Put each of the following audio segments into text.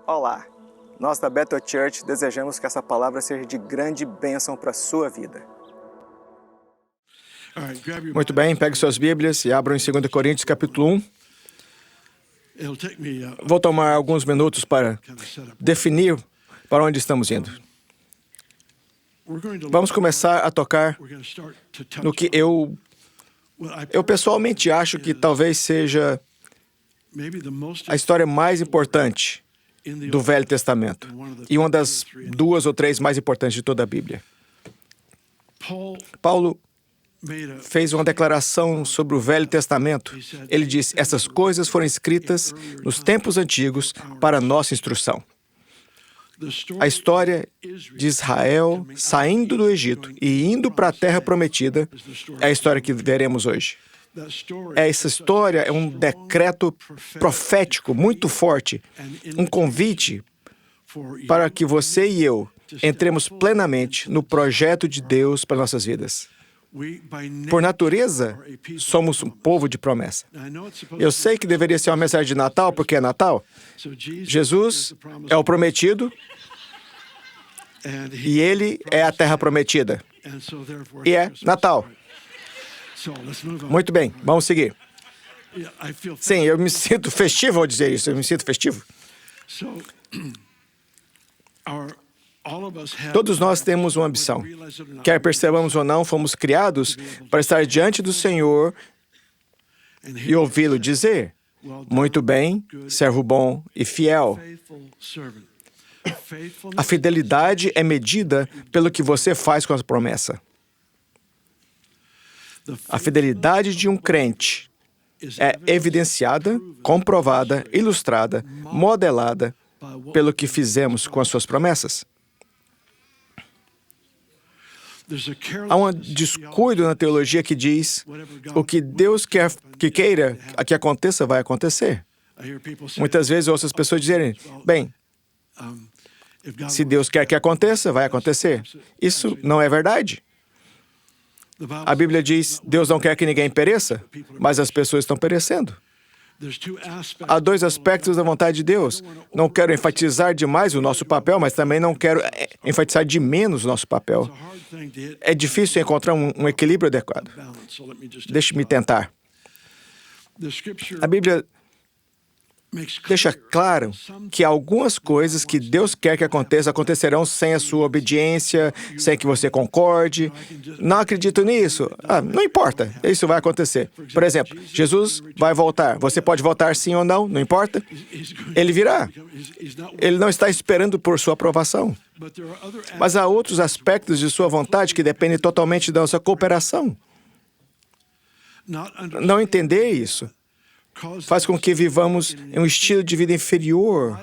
Olá! Nós da Bethel Church desejamos que essa palavra seja de grande bênção para a sua vida. Muito bem, pegue suas Bíblias e abram em 2 Coríntios capítulo 1. Vou tomar alguns minutos para definir para onde estamos indo. Vamos começar a tocar no que eu pessoalmente acho que talvez seja a história mais importante do Velho Testamento e uma das 2 ou 3 mais importantes de toda a Bíblia. Paulo fez uma declaração sobre o Velho Testamento. Ele disse: essas coisas foram escritas nos tempos antigos para nossa instrução. A história de Israel saindo do Egito e indo para a Terra Prometida é a história que veremos hoje. Essa história é um decreto profético muito forte, um convite para que você e eu entremos plenamente no projeto de Deus para nossas vidas. Por natureza, somos um povo de promessa. Eu sei que deveria ser uma mensagem de Natal, porque é Natal. Jesus é o prometido e Ele é a terra prometida. E é Natal. Muito bem, vamos seguir. Sim, eu me sinto festivo ao dizer isso, eu me sinto festivo. Todos nós temos uma ambição. Quer percebamos ou não, fomos criados para estar diante do Senhor e ouvi-lo dizer: muito bem, servo bom e fiel. A fidelidade é medida pelo que você faz com a promessa. A fidelidade de um crente é evidenciada, comprovada, ilustrada, modelada pelo que fizemos com as suas promessas. Há um descuido na teologia que diz: o que Deus quer que queira que aconteça, vai acontecer. Muitas vezes eu ouço as pessoas dizerem: bem, se Deus quer que aconteça, vai acontecer. Isso não é verdade. A Bíblia diz: Deus não quer que ninguém pereça, mas as pessoas estão perecendo. Há 2 aspectos da vontade de Deus. Não quero enfatizar demais o nosso papel, mas também não quero enfatizar de menos o nosso papel. É difícil encontrar um equilíbrio adequado. Deixe-me tentar. A Bíblia deixa claro que algumas coisas que Deus quer que aconteça acontecerão sem a sua obediência, sem que você concorde. Não acredito nisso. Não importa, isso vai acontecer. Por exemplo, Jesus vai voltar. Você pode voltar sim ou não, não importa. Ele virá. Ele não está esperando por sua aprovação. Mas há outros aspectos de sua vontade que dependem totalmente da nossa cooperação. Não entender isso faz com que vivamos em um estilo de vida inferior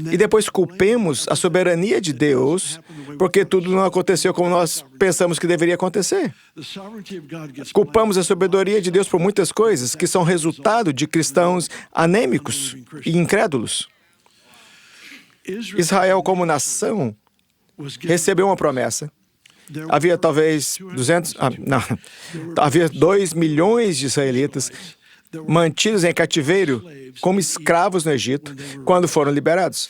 e depois culpemos a soberania de Deus porque tudo não aconteceu como nós pensamos que deveria acontecer. Culpamos a sabedoria de Deus por muitas coisas que são resultado de cristãos anêmicos e incrédulos. Israel, como nação, recebeu uma promessa. Havia talvez havia 2 milhões de israelitas mantidos em cativeiro como escravos no Egito quando foram liberados.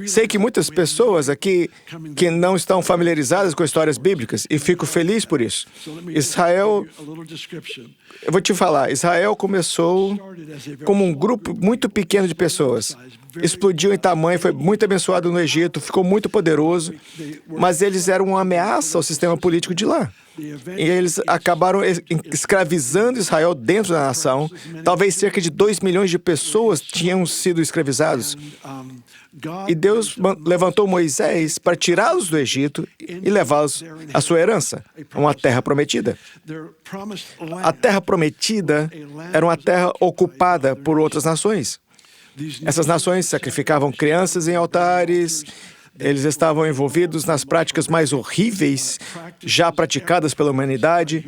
Sei que muitas pessoas aqui que não estão familiarizadas com histórias bíblicas e fico feliz por isso. Israel, eu vou te falar, Israel começou como um grupo muito pequeno de pessoas. Explodiu em tamanho, foi muito abençoado no Egito, ficou muito poderoso, mas eles eram uma ameaça ao sistema político de lá. E eles acabaram escravizando Israel dentro da nação. Talvez cerca de 2 milhões de pessoas tinham sido escravizados. E Deus levantou Moisés para tirá-los do Egito e levá-los à sua herança, uma terra prometida. A terra prometida era uma terra ocupada por outras nações. Essas nações sacrificavam crianças em altares, eles estavam envolvidos nas práticas mais horríveis já praticadas pela humanidade.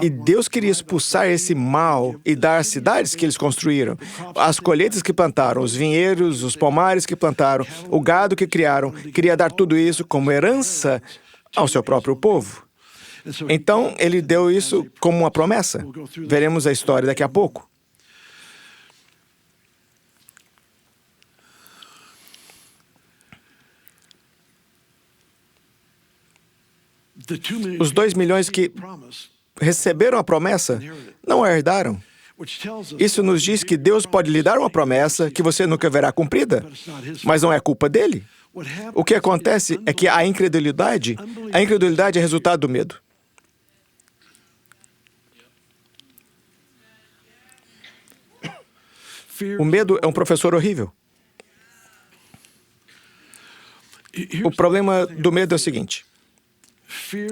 E Deus queria expulsar esse mal e dar as cidades que eles construíram, as colheitas que plantaram, os vinheiros, os pomares que plantaram, o gado que criaram. Queria dar tudo isso como herança ao seu próprio povo. Então, ele deu isso como uma promessa. Veremos a história daqui a pouco. Os 2 milhões que receberam a promessa não a herdaram. Isso nos diz que Deus pode lhe dar uma promessa que você nunca verá cumprida, mas não é culpa dele. O que acontece é que a incredulidade é resultado do medo. O medo é um professor horrível. O problema do medo é o seguinte: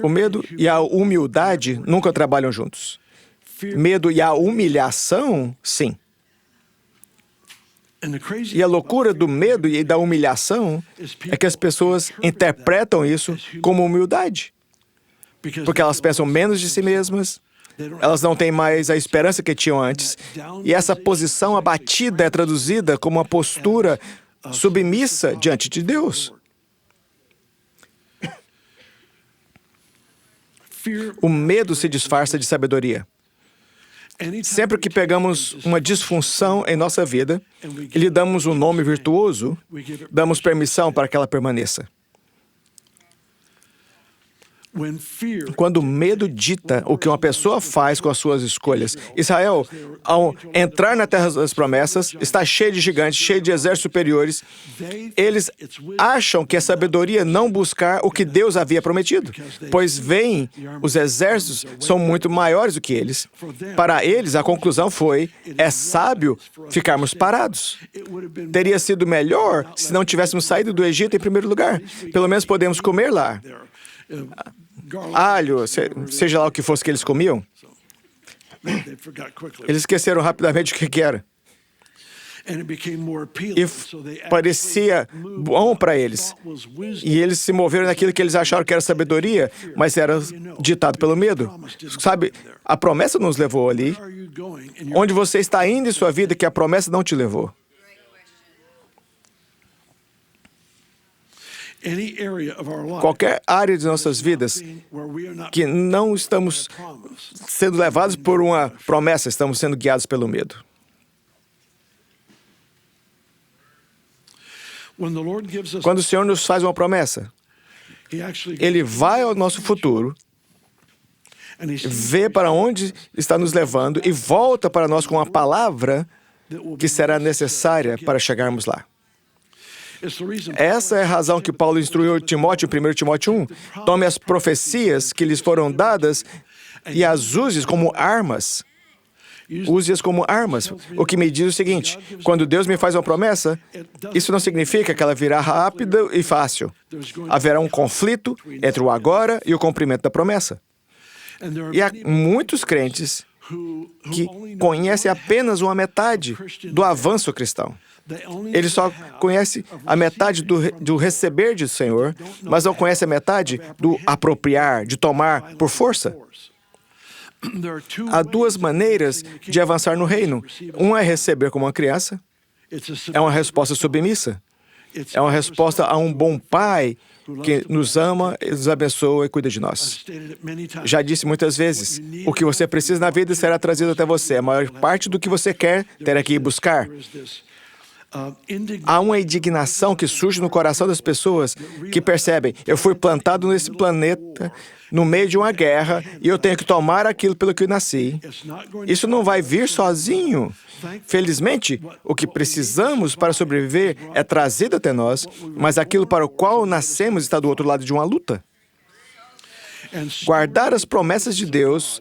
o medo e a humildade nunca trabalham juntos. Medo e a humilhação, sim. E a loucura do medo e da humilhação é que as pessoas interpretam isso como humildade. Porque elas pensam menos de si mesmas, elas não têm mais a esperança que tinham antes. E essa posição abatida é traduzida como uma postura submissa diante de Deus. O medo se disfarça de sabedoria. Sempre que pegamos uma disfunção em nossa vida e lhe damos um nome virtuoso, damos permissão para que ela permaneça. Quando o medo dita o que uma pessoa faz com as suas escolhas. Israel, ao entrar na terra das promessas, está cheio de gigantes, cheio de exércitos superiores. Eles acham que é sabedoria não buscar o que Deus havia prometido, pois veem os exércitos são muito maiores do que eles. Para eles, a conclusão foi: é sábio ficarmos parados. Teria sido melhor se não tivéssemos saído do Egito em primeiro lugar. Pelo menos podemos comer lá. Alho, seja lá o que fosse que eles comiam. Eles esqueceram rapidamente o que era. E parecia bom para eles. E eles se moveram naquilo que eles acharam que era sabedoria, mas era ditado pelo medo. Sabe, a promessa nos levou ali. Onde você está indo em sua vida que a promessa não te levou? Qualquer área de nossas vidas que não estamos sendo levados por uma promessa, estamos sendo guiados pelo medo. Quando o Senhor nos faz uma promessa, Ele vai ao nosso futuro, vê para onde está nos levando e volta para nós com uma palavra que será necessária para chegarmos lá. Essa é a razão que Paulo instruiu Timóteo em 1 Timóteo 1. Tome as profecias que lhes foram dadas e as use como armas. Use-as como armas. O que me diz o seguinte: quando Deus me faz uma promessa, isso não significa que ela virá rápida e fácil. Haverá um conflito entre o agora e o cumprimento da promessa. E há muitos crentes que conhecem apenas uma metade do avanço cristão. Ele só conhece a metade do receber do Senhor, mas não conhece a metade do apropriar, de tomar por força. Há 2 maneiras de avançar no reino. Uma é receber como uma criança. É uma resposta submissa. É uma resposta a um bom pai que nos ama, nos abençoa e cuida de nós. Já disse muitas vezes, o que você precisa na vida será trazido até você. A maior parte do que você quer, terá que ir buscar. Há uma indignação que surge no coração das pessoas que percebem: eu fui plantado nesse planeta no meio de uma guerra e eu tenho que tomar aquilo pelo que eu nasci. Isso não vai vir sozinho. Felizmente, o que precisamos para sobreviver é trazido até nós, mas aquilo para o qual nascemos está do outro lado de uma luta. Guardar as promessas de Deus,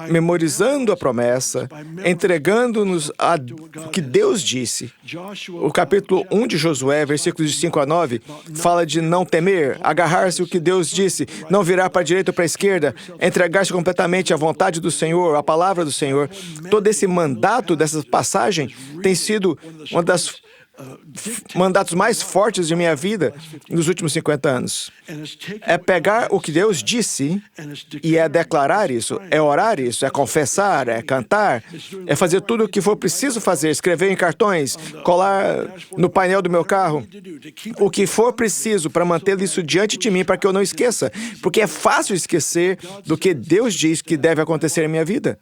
memorizando a promessa, entregando-nos o que Deus disse. O capítulo 1 de Josué, versículos de 5 a 9, fala de não temer, agarrar-se o que Deus disse, não virar para a direita ou para a esquerda, entregar-se completamente à vontade do Senhor, à palavra do Senhor. Todo esse mandato dessa passagem tem sido uma das mandatos mais fortes de minha vida nos últimos 50 anos. É pegar o que Deus disse e é declarar isso, é orar isso, é confessar, é cantar, é fazer tudo o que for preciso fazer, escrever em cartões, colar no painel do meu carro, o que for preciso para manter isso diante de mim para que eu não esqueça, porque é fácil esquecer do que Deus diz que deve acontecer em minha vida.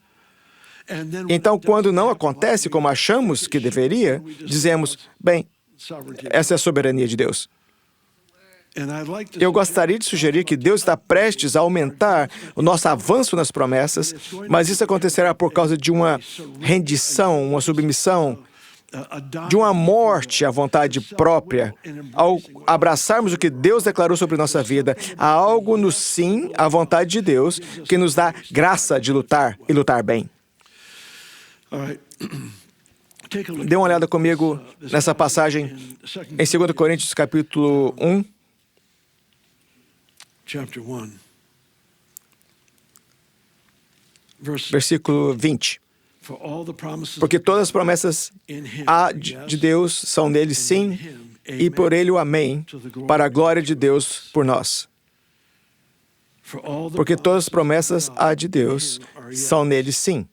Então, quando não acontece como achamos que deveria, dizemos: bem, essa é a soberania de Deus. Eu gostaria de sugerir que Deus está prestes a aumentar o nosso avanço nas promessas, mas isso acontecerá por causa de uma rendição, uma submissão, de uma morte à vontade própria, ao abraçarmos o que Deus declarou sobre nossa vida. Há algo no sim à vontade de Deus que nos dá graça de lutar e lutar bem. Dê uma olhada comigo nessa passagem em 2 Coríntios, capítulo 1. Versículo 20. Porque todas as promessas de Deus são nele sim, e por ele o amém, para a glória de Deus por nós. Porque todas as promessas de Deus são nele sim.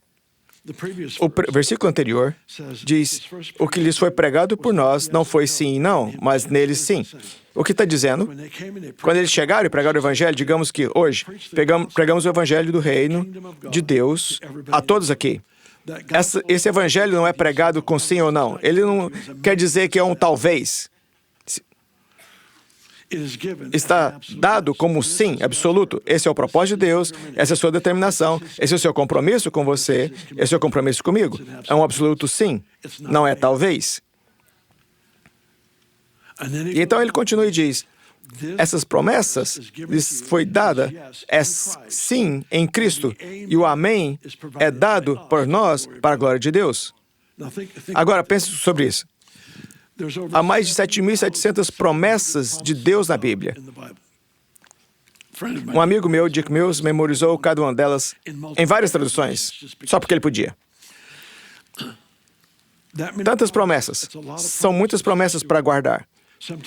O versículo anterior diz: o que lhes foi pregado por nós não foi sim e não, mas nele sim. O que está dizendo? Quando eles chegaram e pregaram o Evangelho, digamos que hoje pregamos o Evangelho do Reino de Deus a todos aqui. Esse Evangelho não é pregado com sim ou não. Ele não quer dizer que é um talvez. Está dado como sim absoluto. Esse é o propósito de Deus, essa é a sua determinação, esse é o seu compromisso com você, esse é o compromisso comigo. É um absoluto sim, não é talvez. E então ele continua e diz: essas promessas lhes foi dada é sim em Cristo, e o amém é dado por nós para a glória de Deus. Agora pense sobre isso. Há mais de 7.700 promessas de Deus na Bíblia. Um amigo meu, Dick Mills, memorizou cada uma delas em várias traduções, só porque ele podia. Tantas promessas. São muitas promessas para guardar.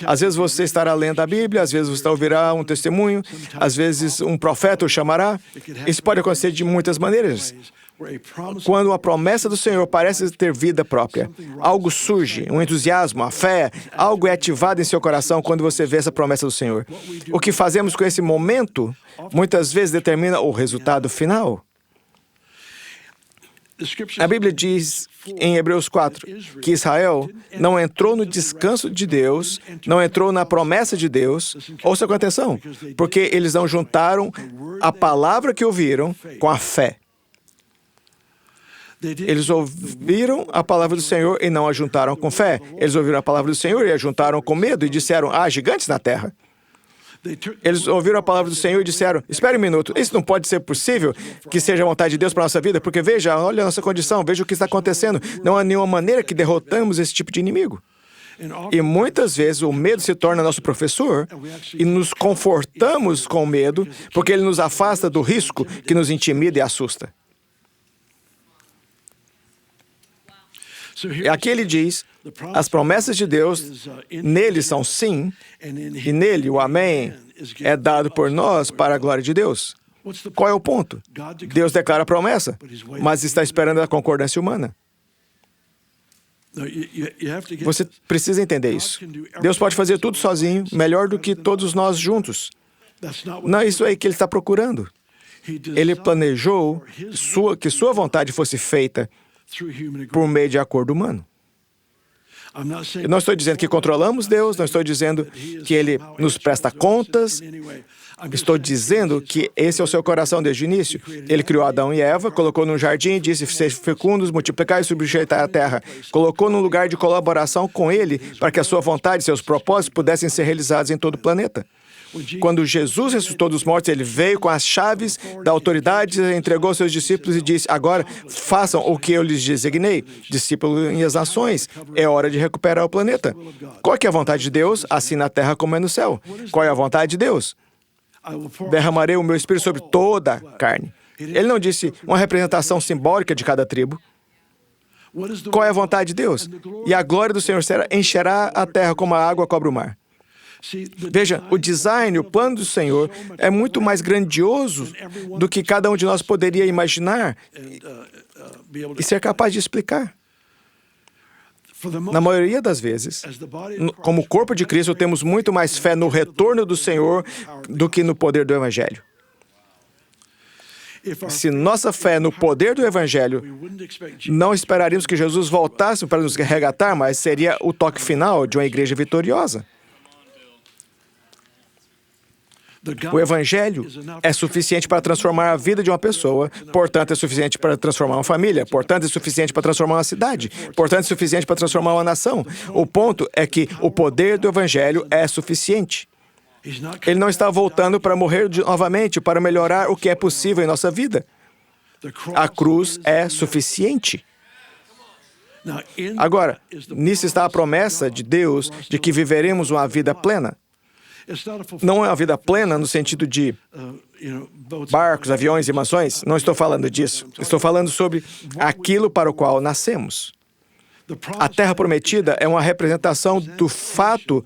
Às vezes você estará lendo a Bíblia, às vezes você ouvirá um testemunho, às vezes um profeta o chamará. Isso pode acontecer de muitas maneiras. Quando a promessa do Senhor parece ter vida própria, algo surge, um entusiasmo, a fé, algo é ativado em seu coração quando você vê essa promessa do Senhor. O que fazemos com esse momento, muitas vezes determina o resultado final. A Bíblia diz em Hebreus 4 que Israel não entrou no descanso de Deus, não entrou na promessa de Deus. Ouça com atenção, porque eles não juntaram a palavra que ouviram com a fé. Eles ouviram a palavra do Senhor e não a juntaram com fé. Eles ouviram a palavra do Senhor e a juntaram com medo e disseram: há gigantes na terra. Eles ouviram a palavra do Senhor e disseram: espere um minuto, isso não pode ser possível que seja a vontade de Deus para a nossa vida, porque veja, olha a nossa condição, veja o que está acontecendo. Não há nenhuma maneira que derrotamos esse tipo de inimigo. E muitas vezes o medo se torna nosso professor e nos confortamos com o medo porque ele nos afasta do risco que nos intimida e assusta. E aqui ele diz: as promessas de Deus, nele são sim, e nele o amém é dado por nós para a glória de Deus. Qual é o ponto? Deus declara a promessa, mas está esperando a concordância humana. Você precisa entender isso. Deus pode fazer tudo sozinho, melhor do que todos nós juntos. Não é isso aí que ele está procurando. Ele planejou que sua vontade fosse feita por meio de acordo humano. Eu não estou dizendo que controlamos Deus, não estou dizendo que Ele nos presta contas. Estou dizendo que esse é o seu coração desde o início. Ele criou Adão e Eva, colocou num jardim e disse: sejam fecundos, multiplicai e subjeitai a terra. Colocou num lugar de colaboração com Ele para que a sua vontade e seus propósitos pudessem ser realizados em todo o planeta. Quando Jesus ressuscitou dos mortos, ele veio com as chaves da autoridade, entregou aos seus discípulos e disse: agora façam o que eu lhes designei, discípulos e as nações. É hora de recuperar o planeta. Qual é a vontade de Deus? Assim na terra como é no céu. Qual é a vontade de Deus? Derramarei o meu espírito sobre toda a carne. Ele não disse uma representação simbólica de cada tribo. Qual é a vontade de Deus? E a glória do Senhor encherá a terra como a água cobre o mar. Veja, o design, o plano do Senhor é muito mais grandioso do que cada um de nós poderia imaginar e ser capaz de explicar. Na maioria das vezes, como corpo de Cristo, temos muito mais fé no retorno do Senhor do que no poder do Evangelho. Se nossa fé é no poder do Evangelho, não esperaríamos que Jesus voltasse para nos resgatar, mas seria o toque final de uma igreja vitoriosa. O Evangelho é suficiente para transformar a vida de uma pessoa, portanto, é suficiente para transformar uma família, portanto, é suficiente para transformar uma cidade, portanto, é suficiente para transformar uma nação. O ponto é que o poder do Evangelho é suficiente. Ele não está voltando para morrer novamente, para melhorar o que é possível em nossa vida. A cruz é suficiente. Agora, nisso está a promessa de Deus de que viveremos uma vida plena. Não é uma vida plena no sentido de barcos, aviões e mansões. Não estou falando disso. Estou falando sobre aquilo para o qual nascemos. A Terra Prometida é uma representação do fato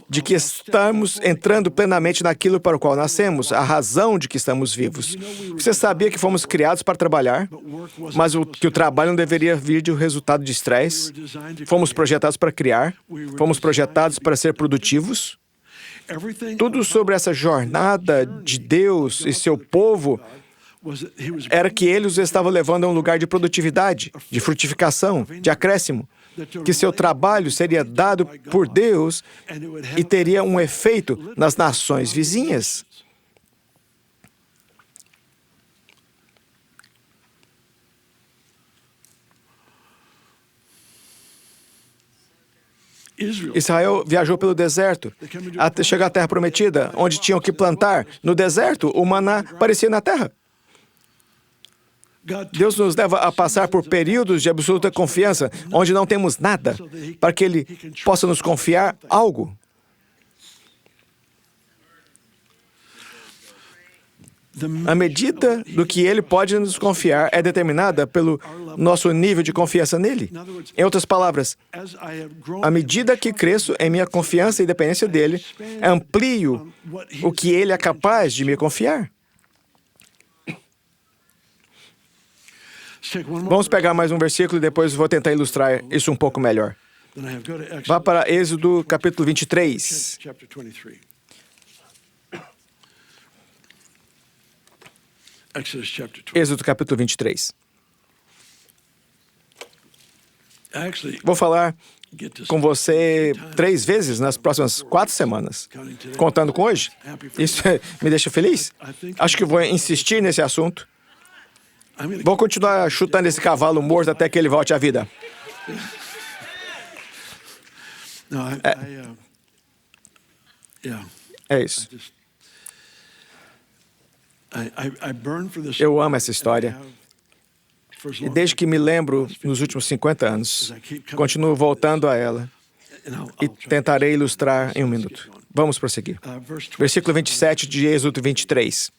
de que estamos entrando plenamente naquilo para o qual nascemos, a razão de que estamos vivos. Você sabia que fomos criados para trabalhar, mas que o trabalho não deveria vir de um resultado de estresse? Fomos projetados para criar, fomos projetados para ser produtivos. Tudo sobre essa jornada de Deus e seu povo era que Ele os estava levando a um lugar de produtividade, de frutificação, de acréscimo, que seu trabalho seria dado por Deus e teria um efeito nas nações vizinhas. Israel viajou pelo deserto até chegar à Terra Prometida, onde tinham que plantar. No deserto, o maná aparecia na terra. Deus nos leva a passar por períodos de absoluta confiança, onde não temos nada, para que Ele possa nos confiar algo. A medida do que Ele pode nos confiar é determinada pelo nosso nível de confiança nele. Em outras palavras, à medida que cresço em minha confiança e dependência dele, amplio o que Ele é capaz de me confiar. Vamos pegar mais um versículo e depois vou tentar ilustrar isso um pouco melhor. Vá para Êxodo capítulo 23. Êxodo capítulo 23. Vou falar com você 3 vezes nas próximas 4 semanas, contando com hoje. Isso me deixa feliz. Acho que vou insistir nesse assunto. Vou continuar chutando esse cavalo morto até que ele volte à vida. É isso. Eu amo essa história. E desde que me lembro, nos últimos 50 anos, continuo voltando a ela e tentarei ilustrar em um minuto. Vamos prosseguir. Versículo 27 de Êxodo 23.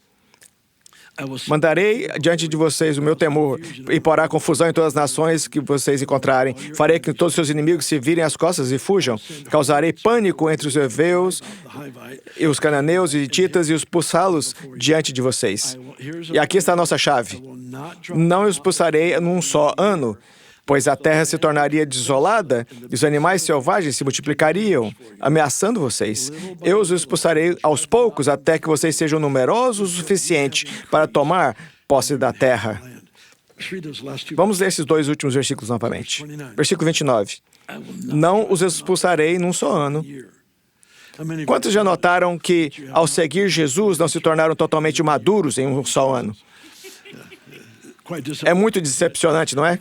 Mandarei diante de vocês o meu temor e porá confusão em todas as nações que vocês encontrarem. Farei que todos os seus inimigos se virem as costas e fujam. Causarei pânico entre os heveus e os cananeus e hititas e os expulsá-los diante de vocês. E aqui está a nossa chave. Não os expulsarei num só ano, pois a terra se tornaria desolada e os animais selvagens se multiplicariam, ameaçando vocês. Eu os expulsarei aos poucos até que vocês sejam numerosos o suficiente para tomar posse da terra. Vamos ler esses 2 últimos versículos novamente. Versículo 29. Não os expulsarei num só ano. Quantos já notaram que, ao seguir Jesus, não se tornaram totalmente maduros em um só ano? É muito decepcionante, não é?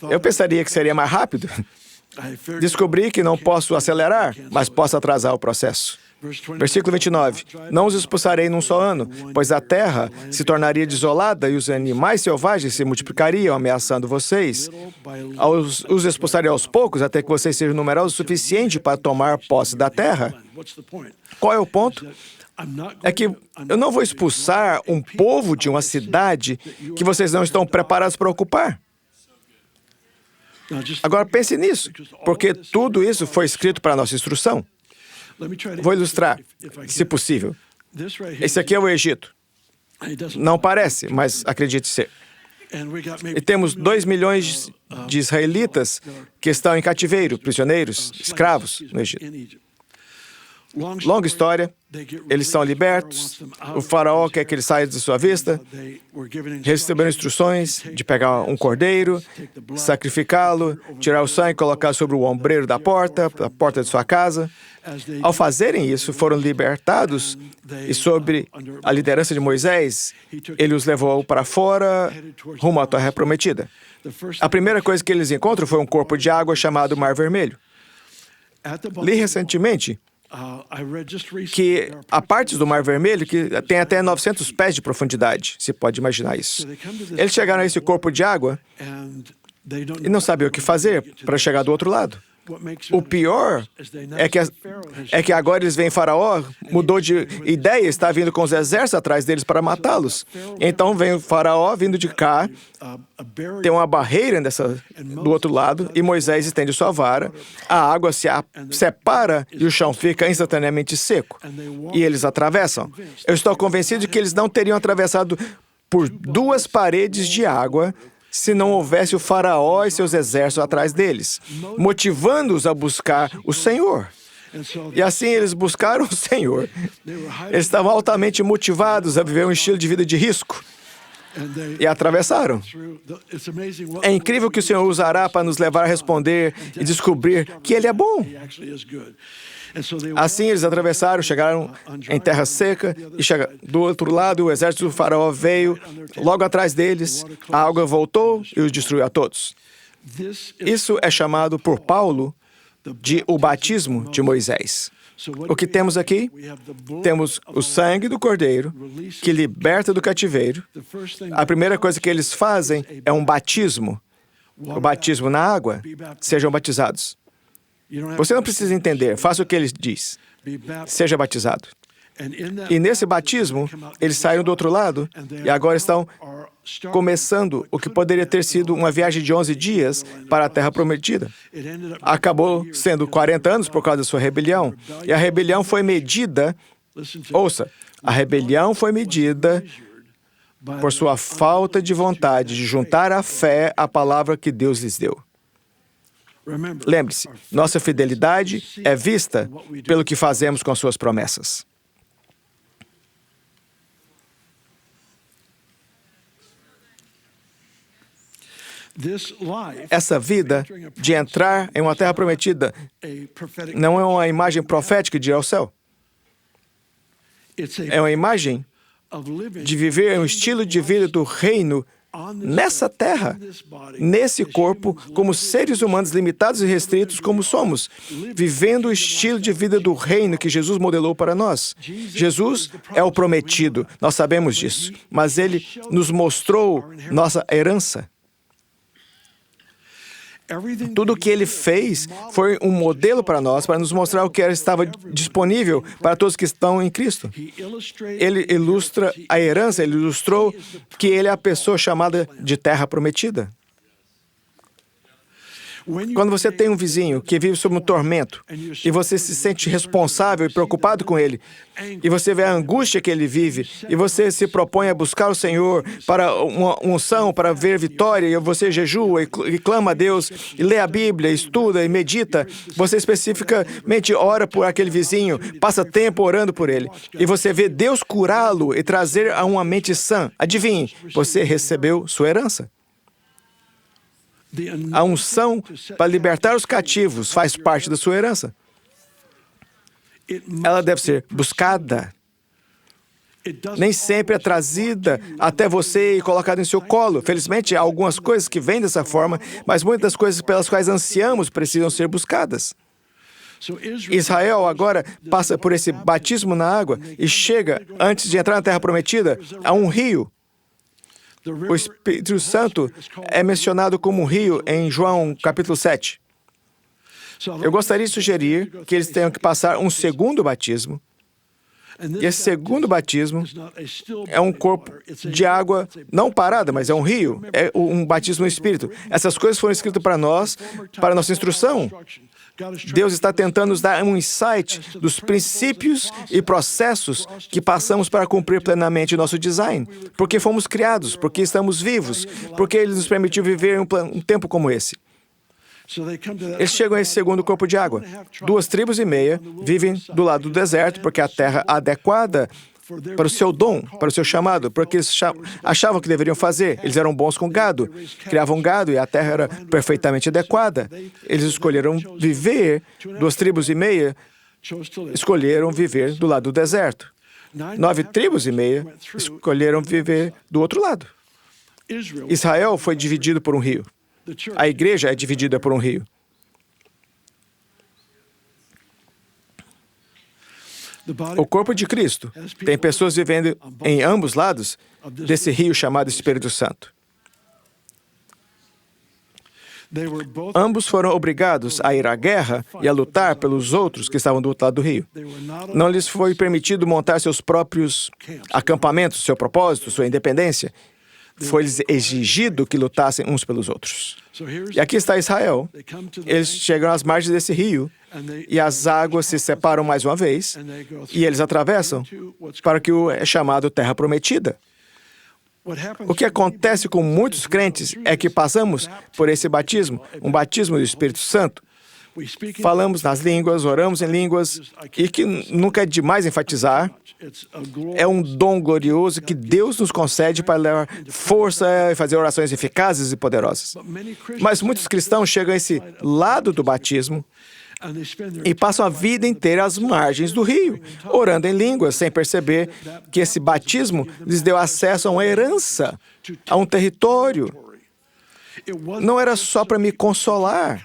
Eu pensaria que seria mais rápido. Descobri que não posso acelerar, mas posso atrasar o processo. Versículo 29. Não os expulsarei num só ano, pois a terra se tornaria desolada e os animais selvagens se multiplicariam, ameaçando vocês. Os expulsarei aos poucos até que vocês sejam numerosos o suficiente para tomar posse da terra. Qual é o ponto? É que eu não vou expulsar um povo de uma cidade que vocês não estão preparados para ocupar. Agora pense nisso, porque tudo isso foi escrito para a nossa instrução. Vou ilustrar, se possível. Esse aqui é o Egito. Não parece, mas acredite ser. E temos 2 milhões de israelitas que estão em cativeiro, prisioneiros, escravos no Egito. Longa história, eles são libertos, o faraó quer que eles saiam de sua vista, receberam instruções de pegar um cordeiro, sacrificá-lo, tirar o sangue e colocar sobre o ombreiro da porta, a porta de sua casa. Ao fazerem isso, foram libertados e sob a liderança de Moisés, ele os levou para fora, rumo à Terra Prometida. A primeira coisa que eles encontram foi um corpo de água chamado Mar Vermelho. Li recentemente que há partes do Mar Vermelho que tem até 900 pés de profundidade, se pode imaginar isso. Eles chegaram a esse corpo de água e não sabiam o que fazer para chegar do outro lado. O pior é que agora eles veem Faraó, mudou de ideia, está vindo com os exércitos atrás deles para matá-los. Então vem o Faraó vindo de cá, tem uma barreira do outro lado, e Moisés estende sua vara, a água se separa e o chão fica instantaneamente seco. E eles atravessam. Eu estou convencido de que eles não teriam atravessado por 2 paredes de água se não houvesse o faraó e seus exércitos atrás deles, motivando-os a buscar o Senhor. E assim eles buscaram o Senhor. Eles estavam altamente motivados a viver um estilo de vida de risco. E atravessaram. É incrível que o Senhor usará para nos levar a responder e descobrir que Ele é bom. Assim eles atravessaram, chegaram em terra seca, e do outro lado o exército do faraó veio, logo atrás deles, a água voltou e os destruiu a todos. Isso é chamado por Paulo de o batismo de Moisés. O que temos aqui? Temos o sangue do Cordeiro, que liberta do cativeiro. A primeira coisa que eles fazem é um batismo. O batismo na água. Sejam batizados. Você não precisa entender, faça o que ele diz. Seja batizado. E nesse batismo, eles saíram do outro lado e agora estão começando o que poderia ter sido uma viagem de 11 dias para a Terra Prometida. Acabou sendo 40 anos por causa da sua rebelião. E a rebelião foi medida, ouça, a rebelião foi medida por sua falta de vontade de juntar à fé a palavra que Deus lhes deu. Lembre-se, nossa fidelidade é vista pelo que fazemos com as suas promessas. Essa vida de entrar em uma terra prometida não é uma imagem profética de ir ao céu. É uma imagem de viver um estilo de vida do reino nessa terra, nesse corpo, como seres humanos limitados e restritos como somos, vivendo o estilo de vida do reino que Jesus modelou para nós. Jesus é o prometido, nós sabemos disso, mas Ele nos mostrou nossa herança. Tudo o que Ele fez foi um modelo para nós, para nos mostrar o que estava disponível para todos que estão em Cristo. Ele ilustra a herança, Ele ilustrou que Ele é a pessoa chamada de terra prometida. Quando você tem um vizinho que vive sob um tormento e você se sente responsável e preocupado com ele, e você vê a angústia que ele vive, e você se propõe a buscar o Senhor para uma unção, para ver vitória, e você jejua e clama a Deus, e lê a Bíblia, estuda e medita, você especificamente ora por aquele vizinho, passa tempo orando por ele, e você vê Deus curá-lo e trazer a uma mente sã. Adivinhe, você recebeu sua herança. A unção para libertar os cativos faz parte da sua herança. Ela deve ser buscada. Nem sempre é trazida até você e colocada em seu colo. Felizmente, há algumas coisas que vêm dessa forma, mas muitas coisas pelas quais ansiamos precisam ser buscadas. Israel agora passa por esse batismo na água e chega, antes de entrar na Terra Prometida, a um rio. O Espírito Santo é mencionado como um rio em João capítulo 7. Eu gostaria de sugerir que eles tenham que passar um segundo batismo. E esse segundo batismo é um corpo de água não parada, mas é um rio. É um batismo no Espírito. Essas coisas foram escritas para nós, para nossa instrução. Deus está tentando nos dar um insight dos princípios e processos que passamos para cumprir plenamente o nosso design. Porque fomos criados, porque estamos vivos, porque Ele nos permitiu viver um tempo como esse. Eles chegam a esse segundo corpo de água. 2,5 tribos vivem do lado do deserto, porque é a terra adequada para o seu dom, para o seu chamado, porque eles achavam que deveriam fazer. Eles eram bons com gado, criavam gado e a terra era perfeitamente adequada. Eles escolheram viver, 2,5 tribos escolheram viver do lado do deserto. 9,5 tribos escolheram viver do outro lado. Israel foi dividido por um rio. A igreja é dividida por um rio. O corpo de Cristo tem pessoas vivendo em ambos lados desse rio chamado Espírito Santo. Ambos foram obrigados a ir à guerra e a lutar pelos outros que estavam do outro lado do rio. Não lhes foi permitido montar seus próprios acampamentos, seu propósito, sua independência. Foi-lhes exigido que lutassem uns pelos outros. E aqui está Israel. Eles chegam às margens desse rio e as águas se separam mais uma vez e eles atravessam para o que é chamado Terra Prometida. O que acontece com muitos crentes é que passamos por esse batismo, um batismo do Espírito Santo. Falamos nas línguas, oramos em línguas, e que nunca é demais enfatizar, é um dom glorioso que Deus nos concede para dar força e fazer orações eficazes e poderosas. Mas muitos cristãos chegam a esse lado do batismo e passam a vida inteira às margens do rio, orando em línguas, sem perceber que esse batismo lhes deu acesso a uma herança, a um território. Não era só para me consolar,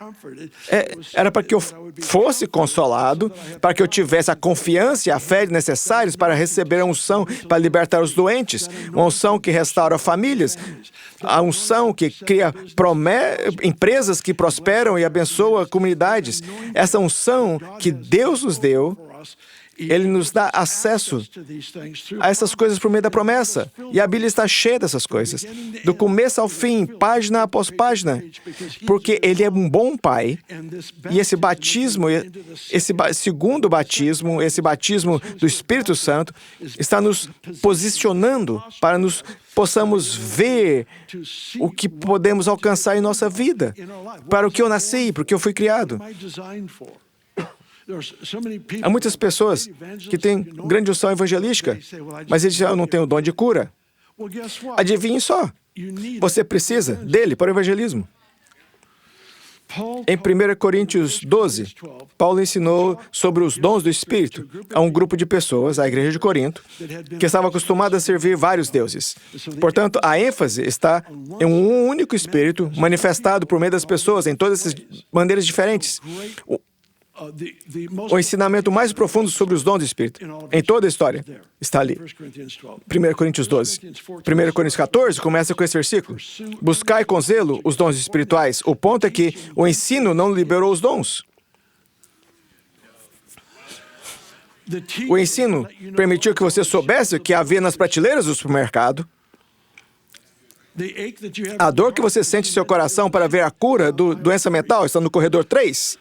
era para que eu fosse consolado, para que eu tivesse a confiança e a fé necessários para receber a unção para libertar os doentes, uma unção que restaura famílias, a unção que cria empresas que prosperam e abençoam comunidades. Essa unção que Deus nos deu, Ele nos dá acesso a essas coisas por meio da promessa. E a Bíblia está cheia dessas coisas. Do começo ao fim, página após página. Porque Ele é um bom Pai. E esse batismo, segundo batismo, esse batismo do Espírito Santo, está nos posicionando para nos possamos ver o que podemos alcançar em nossa vida. Para o que eu nasci, para o que eu fui criado. Há muitas pessoas que têm grande unção evangelística, mas eles já não têm o dom de cura. Adivinhe só, você precisa dele para o evangelismo. Em 1 Coríntios 12, Paulo ensinou sobre os dons do Espírito a um grupo de pessoas, a igreja de Corinto, que estava acostumada a servir vários deuses. Portanto, a ênfase está em um único Espírito manifestado por meio das pessoas em todas essas maneiras diferentes. O ensinamento mais profundo sobre os dons do Espírito, em toda a história, está ali. 1 Coríntios 12. 1 Coríntios 14 começa com esse versículo. Buscai com zelo os dons espirituais. O ponto é que o ensino não liberou os dons. O ensino permitiu que você soubesse o que havia nas prateleiras do supermercado. A dor que você sente em seu coração para ver a cura da doença mental está no corredor 3.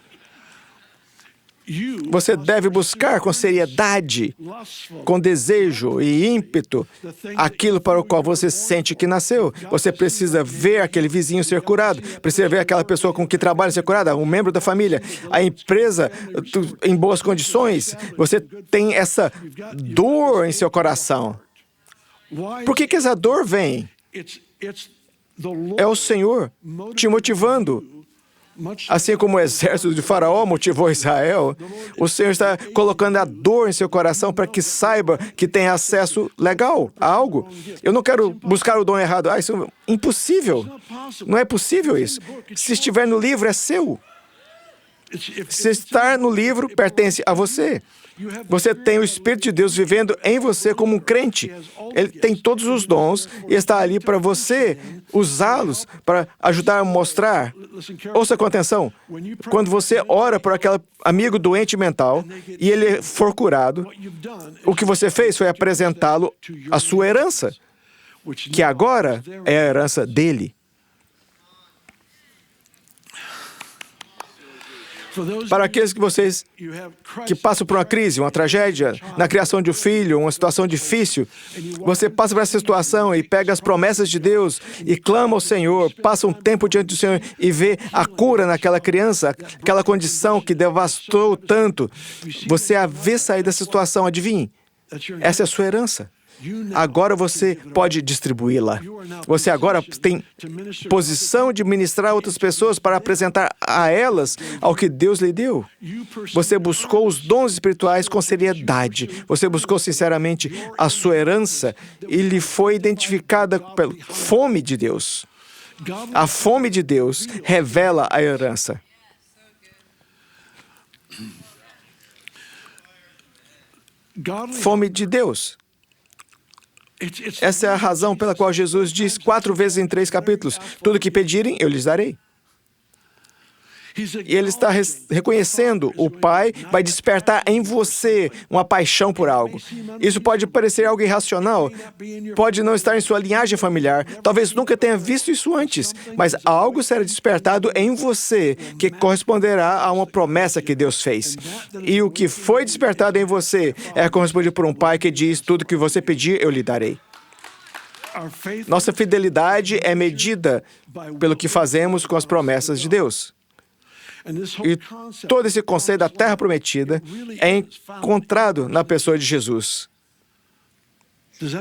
Você deve buscar com seriedade, com desejo e ímpeto, aquilo para o qual você sente que nasceu. Você precisa ver aquele vizinho ser curado, precisa ver aquela pessoa com que trabalha ser curada, um membro da família, a empresa em boas condições. Você tem essa dor em seu coração. Por que essa dor vem? É o Senhor te motivando. Assim como o exército de Faraó motivou Israel, o Senhor está colocando a dor em seu coração para que saiba que tem acesso legal a algo. Eu não quero buscar o dom errado. Isso é impossível. Não é possível isso. Se estiver no livro, é seu. Se estar no livro, pertence a você. Você tem o Espírito de Deus vivendo em você como um crente. Ele tem todos os dons e está ali para você usá-los para ajudar a mostrar. Ouça com atenção. Quando você ora por aquele amigo doente mental e ele for curado, o que você fez foi apresentá-lo a sua herança, que agora é a herança dele. Para aqueles que passam por uma crise, uma tragédia, na criação de um filho, uma situação difícil, você passa por essa situação e pega as promessas de Deus e clama ao Senhor, passa um tempo diante do Senhor e vê a cura naquela criança, aquela condição que devastou tanto. Você a vê sair dessa situação, adivinhe? Essa é a sua herança. Agora você pode distribuí-la. Você agora tem posição de ministrar a outras pessoas para apresentar a elas ao que Deus lhe deu. Você buscou os dons espirituais com seriedade. Você buscou sinceramente a sua herança e lhe foi identificada pela fome de Deus. A fome de Deus revela a herança. Fome de Deus. Essa é a razão pela qual Jesus diz 4 vezes em 3 capítulos: tudo que pedirem, eu lhes darei. E ele está reconhecendo, o Pai vai despertar em você uma paixão por algo. Isso pode parecer algo irracional, pode não estar em sua linhagem familiar, talvez nunca tenha visto isso antes, mas algo será despertado em você que corresponderá a uma promessa que Deus fez. E o que foi despertado em você é correspondido por um Pai que diz: tudo que você pedir, eu lhe darei. Nossa fidelidade é medida pelo que fazemos com as promessas de Deus. E todo esse conceito da terra prometida é encontrado na pessoa de Jesus.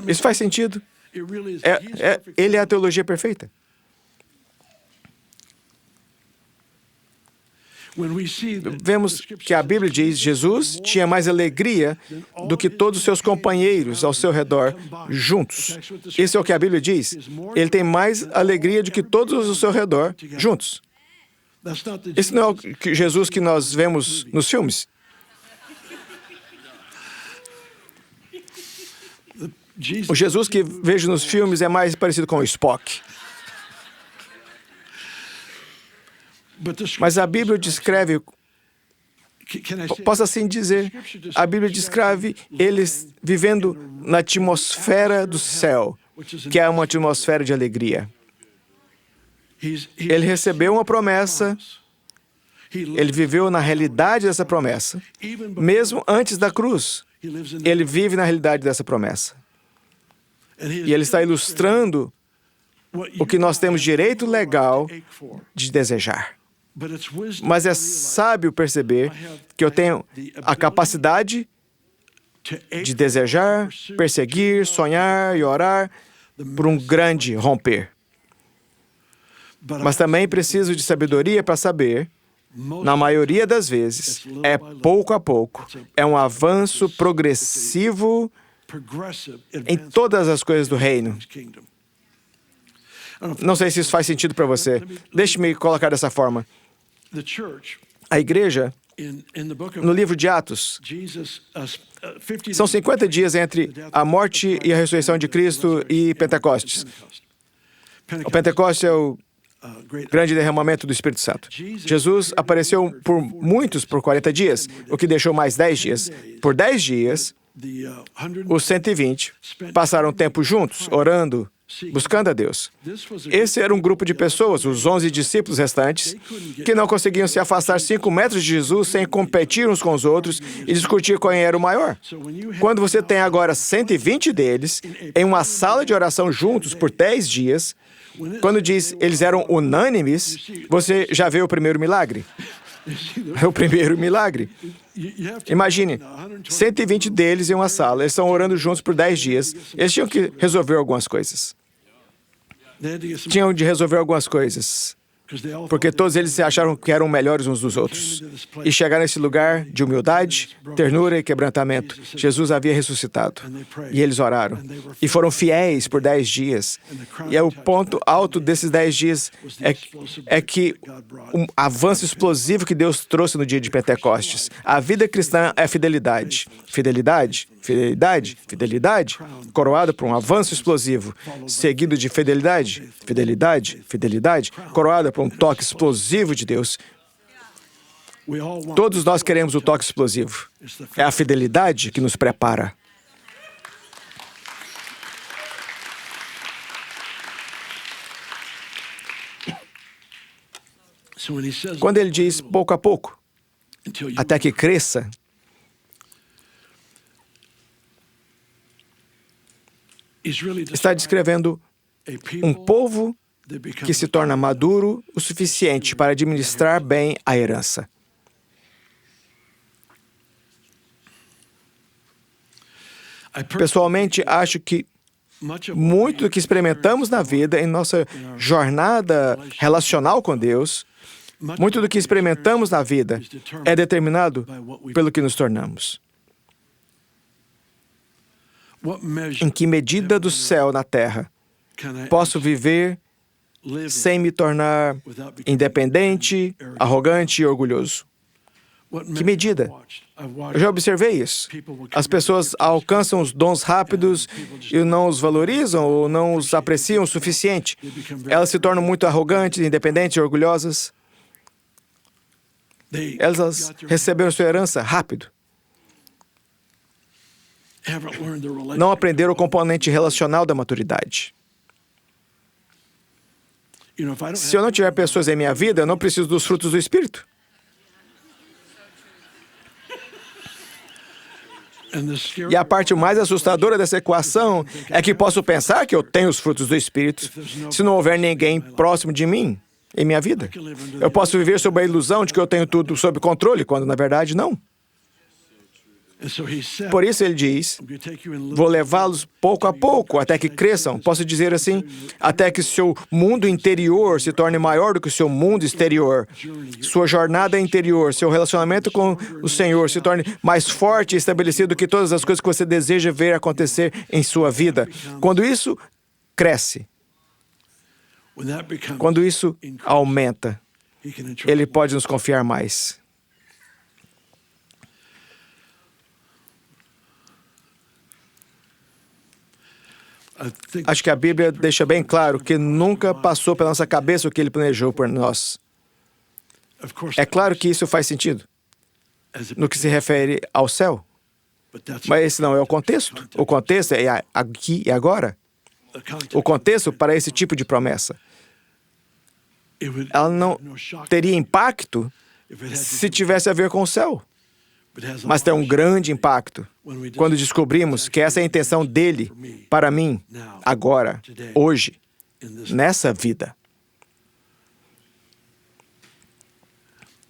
Isso faz sentido? Ele é a teologia perfeita. Vemos que a Bíblia diz que Jesus tinha mais alegria do que todos os seus companheiros ao seu redor juntos. Isso é o que a Bíblia diz. Ele tem mais alegria do que todos ao seu redor juntos. Esse não é o Jesus que nós vemos nos filmes. O Jesus que vejo nos filmes é mais parecido com o Spock. Mas a Bíblia descreve, posso assim dizer, a Bíblia descreve eles vivendo na atmosfera do céu, que é uma atmosfera de alegria. Ele recebeu uma promessa, ele viveu na realidade dessa promessa. Mesmo antes da cruz, ele vive na realidade dessa promessa. E ele está ilustrando o que nós temos direito legal de desejar. Mas é sábio perceber que eu tenho a capacidade de desejar, perseguir, sonhar e orar por um grande romper. Mas também preciso de sabedoria para saber, na maioria das vezes, é pouco a pouco, é um avanço progressivo em todas as coisas do reino. Não sei se isso faz sentido para você. Deixe-me colocar dessa forma. A igreja, no livro de Atos, são 50 dias entre a morte e a ressurreição de Cristo e Pentecostes. O Pentecostes é o grande derramamento do Espírito Santo. Jesus apareceu por muitos por 40 dias, o que deixou mais 10 dias. Por 10 dias, os 120 passaram tempo juntos, orando, buscando a Deus. Esse era um grupo de pessoas, os 11 discípulos restantes, que não conseguiam se afastar 5 metros de Jesus sem competir uns com os outros e discutir quem era o maior. Quando você tem agora 120 deles em uma sala de oração juntos por 10 dias, quando diz eles eram unânimes, você já vê o primeiro milagre. É o primeiro milagre. Imagine, 120 deles em uma sala, eles estão orando juntos por 10 dias. Eles tinham que resolver algumas coisas. Tinham de resolver algumas coisas, porque todos eles se acharam que eram melhores uns dos outros. E chegaram nesse lugar de humildade, ternura e quebrantamento. Jesus havia ressuscitado. E eles oraram. E foram fiéis por 10 dias. E o ponto alto desses 10 dias é que um avanço explosivo que Deus trouxe no dia de Pentecostes. A vida cristã é fidelidade. Fidelidade, fidelidade, fidelidade, coroada por um avanço explosivo, seguido de fidelidade, fidelidade, fidelidade, coroada por um toque explosivo de Deus. Todos nós queremos o toque explosivo. É a fidelidade que nos prepara. Quando ele diz pouco a pouco, até que cresça. Está descrevendo um povo que se torna maduro o suficiente para administrar bem a herança. Pessoalmente, acho que muito do que experimentamos na vida, em nossa jornada relacional com Deus, muito do que experimentamos na vida é determinado pelo que nos tornamos. Em que medida do céu na terra posso viver sem me tornar independente, arrogante e orgulhoso? Que medida? Eu já observei isso. As pessoas alcançam os dons rápidos e não os valorizam ou não os apreciam o suficiente. Elas se tornam muito arrogantes, independentes e orgulhosas. Elas receberam sua herança rápido. Não aprenderam o componente relacional da maturidade. Se eu não tiver pessoas em minha vida, eu não preciso dos frutos do Espírito. E a parte mais assustadora dessa equação é que posso pensar que eu tenho os frutos do Espírito se não houver ninguém próximo de mim em minha vida. Eu posso viver sob a ilusão de que eu tenho tudo sob controle, quando na verdade não. Por isso ele diz, vou levá-los pouco a pouco até que cresçam. Posso dizer assim, até que seu mundo interior se torne maior do que o seu mundo exterior. Sua jornada interior, seu relacionamento com o Senhor se torne mais forte e estabelecido do que todas as coisas que você deseja ver acontecer em sua vida. Quando isso cresce, quando isso aumenta, ele pode nos confiar mais. Acho que a Bíblia deixa bem claro que nunca passou pela nossa cabeça o que Ele planejou por nós. É claro que isso faz sentido no que se refere ao céu. Mas esse não é o contexto. O contexto é aqui e agora. O contexto para esse tipo de promessa. Ela não teria impacto se tivesse a ver com o céu. Mas tem um grande impacto quando descobrimos que essa é a intenção dele para mim, agora, hoje, nessa vida.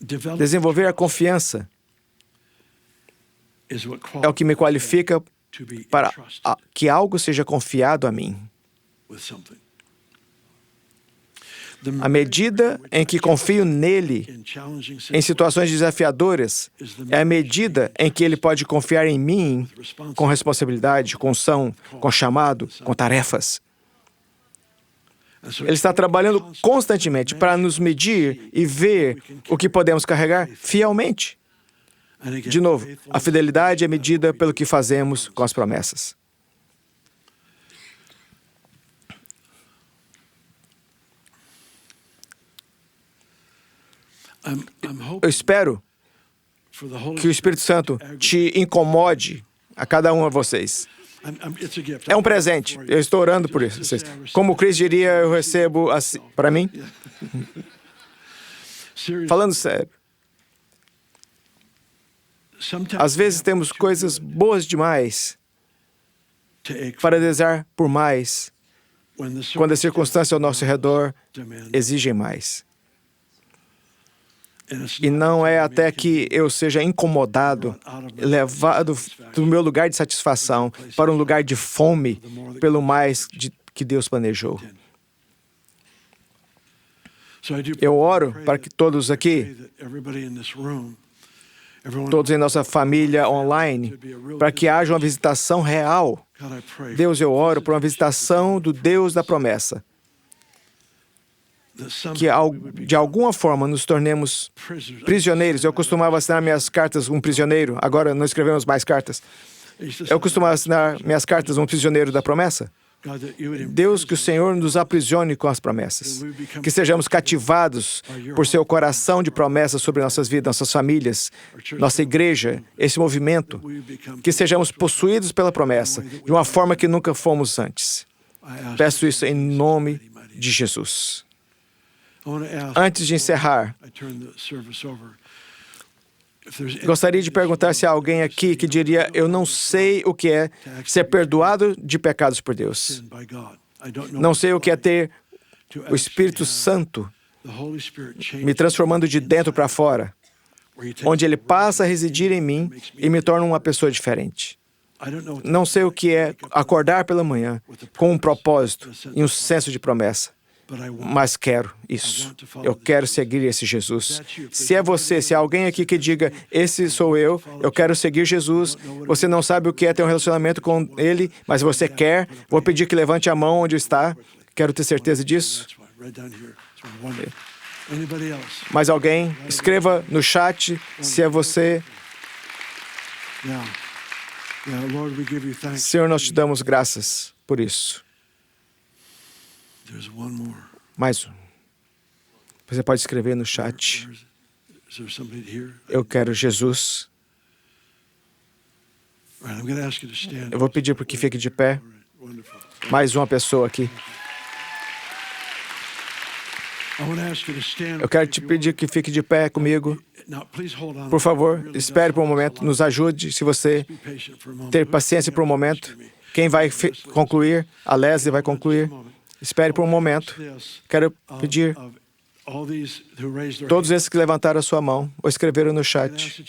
Desenvolver a confiança é o que me qualifica para que algo seja confiado a mim. A medida em que confio nele em situações desafiadoras é a medida em que ele pode confiar em mim com responsabilidade, com unção, com chamado, com tarefas. Ele está trabalhando constantemente para nos medir e ver o que podemos carregar fielmente. De novo, a fidelidade é medida pelo que fazemos com as promessas. Eu espero que o Espírito Santo te incomode a cada um de vocês. É um presente. Eu estou orando por isso. Como o Chris diria, eu recebo assim, para mim. Falando sério. Às vezes temos coisas boas demais para desejar por mais, quando as circunstâncias ao nosso redor exigem mais. E não é até que eu seja incomodado, levado do meu lugar de satisfação para um lugar de fome pelo mais que Deus planejou. Eu oro para que todos aqui, todos em nossa família online, para que haja uma visitação real. Deus, eu oro por uma visitação do Deus da promessa. Que de alguma forma nos tornemos prisioneiros. Eu costumava assinar minhas cartas um prisioneiro, agora não escrevemos mais cartas. Eu costumava assinar minhas cartas um prisioneiro da promessa. Deus, que o Senhor nos aprisione com as promessas. Que sejamos cativados por seu coração de promessas sobre nossas vidas, nossas famílias, nossa igreja, esse movimento. Que sejamos possuídos pela promessa de uma forma que nunca fomos antes. Peço isso em nome de Jesus. Antes de encerrar, Gostaria de perguntar se há alguém aqui que diria: eu não sei o que é ser perdoado de pecados por Deus. Não sei o que é ter o Espírito Santo me transformando de dentro para fora, onde Ele passa a residir em mim e me torna uma pessoa diferente. Não sei o que é acordar pela manhã com um propósito e um senso de promessa, mas quero isso. Eu quero seguir esse Jesus. Se é você, se há alguém aqui que diga: esse sou eu quero seguir Jesus, você não sabe o que é ter um relacionamento com Ele, mas você quer, vou pedir que levante a mão onde está. Quero ter certeza disso. Mais alguém? Escreva no chat se é você. Senhor, nós te damos graças por isso. Mais um. Você pode escrever no chat: eu quero Jesus. Eu vou pedir para que fique de pé. Mais uma pessoa aqui. Eu quero te pedir que fique de pé comigo. Por favor, espere por um momento. Nos ajude, se você ter paciência por um momento. Quem vai concluir? A Leslie vai concluir. Espere por um momento. Quero pedir todos esses que levantaram a sua mão ou escreveram no chat.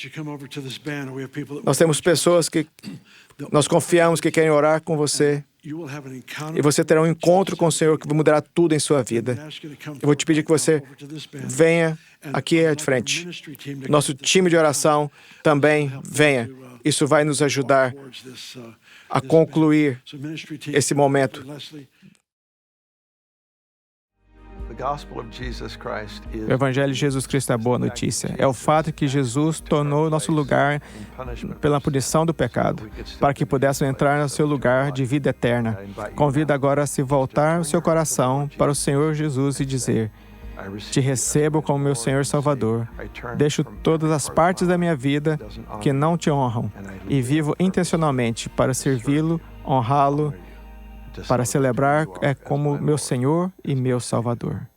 Nós temos pessoas que nós confiamos que querem orar com você. E você terá um encontro com o Senhor que vai mudar tudo em sua vida. Eu vou te pedir que você venha aqui à frente. Nosso time de oração também venha. Isso vai nos ajudar a concluir esse momento. O Evangelho de Jesus Cristo é a boa notícia. É o fato que Jesus tornou nosso lugar pela punição do pecado, para que pudéssemos entrar no seu lugar de vida eterna. Convido agora a se voltar o seu coração para o Senhor Jesus e dizer: te recebo como meu Senhor Salvador. Deixo todas as partes da minha vida que não te honram e vivo intencionalmente para servi-lo, honrá-lo, para celebrar como meu Senhor e meu Salvador.